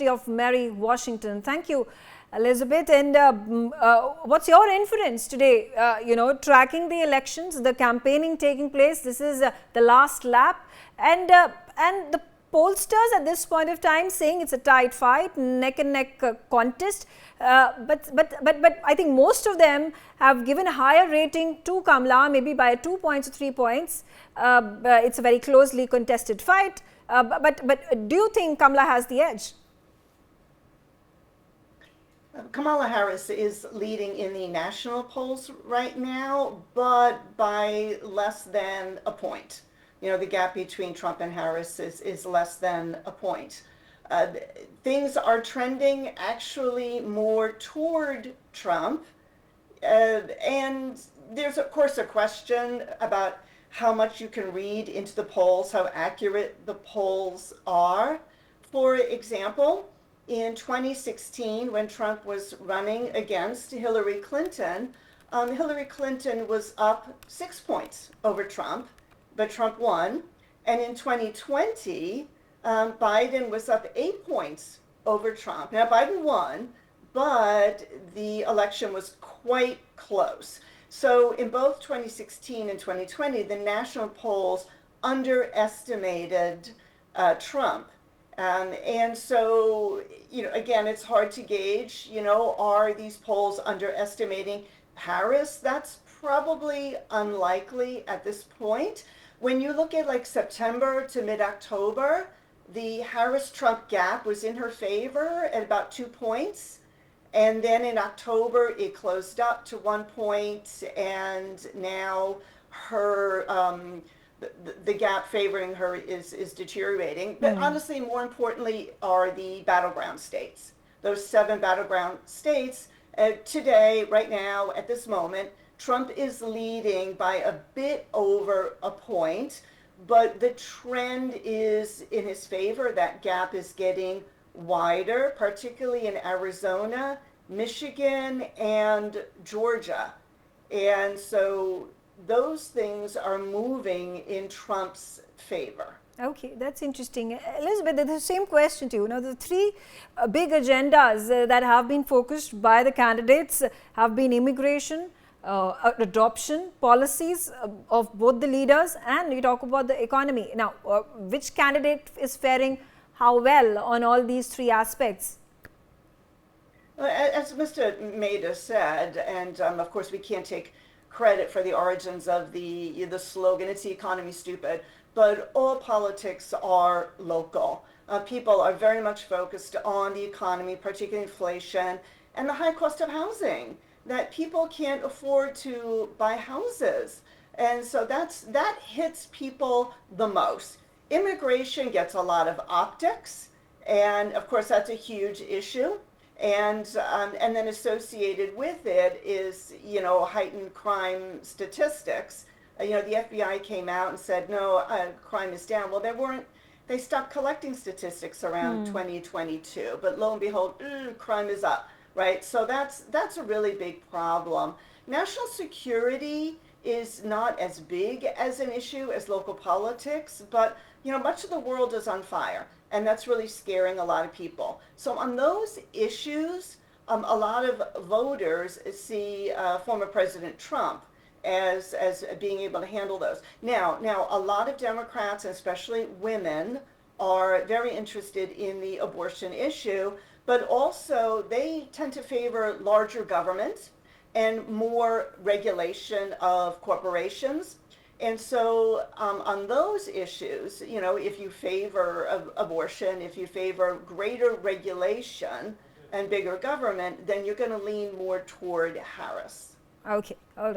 of Mary, Washington. Thank you, Elizabeth. And what's your inference today? Tracking the elections, the campaigning taking place. This is the last lap, and the pollsters at this point of time saying it's a tight fight, neck and neck contest. But I think most of them have given a higher rating to Kamala, maybe by 2 points or 3 points. It's a very closely contested fight. But do you think Kamala has the edge? Kamala Harris is leading in the national polls right now, but by less than a point. The gap between Trump and Harris is less than a point. Things are trending actually more toward Trump. And there's, of course, a question about how much you can read into the polls, how accurate the polls are. For example, in 2016, when Trump was running against Hillary Clinton, Hillary Clinton was up 6 points over Trump, but Trump won. And in 2020, Biden was up 8 points over Trump. Now, Biden won, but the election was quite close. So in both 2016 and 2020, the national polls underestimated Trump. And so, again, it's hard to gauge, are these polls underestimating Harris? That's probably unlikely at this point. When you look at like September to mid-October, the Harris-Trump gap was in her favor at about 2 points. And then in October, it closed up to 1 point, and now her the gap favoring her is deteriorating. But honestly, more importantly, are the battleground states. Those 7 battleground states, today, right now, at this moment, Trump is leading by a bit over a point, but the trend is in his favor. That gap is getting wider, particularly in Arizona, Michigan, and Georgia. And so those things are moving in Trump's favor. Okay, that's interesting. Elizabeth, the same question to you. Now, the 3 big agendas that have been focused by the candidates have been immigration, adoption, policies of both the leaders, and you talk about the economy. Now, which candidate is faring how well on all these 3 aspects? As Mr. Maida said, and of course we can't take credit for the origins of the slogan, it's the economy stupid, but all politics are local. People are very much focused on the economy, particularly inflation, and the high cost of housing, that people can't afford to buy houses. And so that hits people the most. Immigration gets a lot of optics, and of course that's a huge issue. And then associated with it is, heightened crime statistics. The FBI came out and said, no, crime is down. Well, they stopped collecting statistics around 2022, but lo and behold, crime is up, right? So that's a really big problem. National security is not as big as an issue as local politics, but much of the world is on fire, and that's really scaring a lot of people. So on those issues, a lot of voters see former President Trump as being able to handle those. Now, a lot of Democrats, especially women, are very interested in the abortion issue, but also they tend to favor larger government and more regulation of corporations. And so on those issues, if you favor abortion, if you favor greater regulation and bigger government, then you're going to lean more toward Harris. Okay, all right.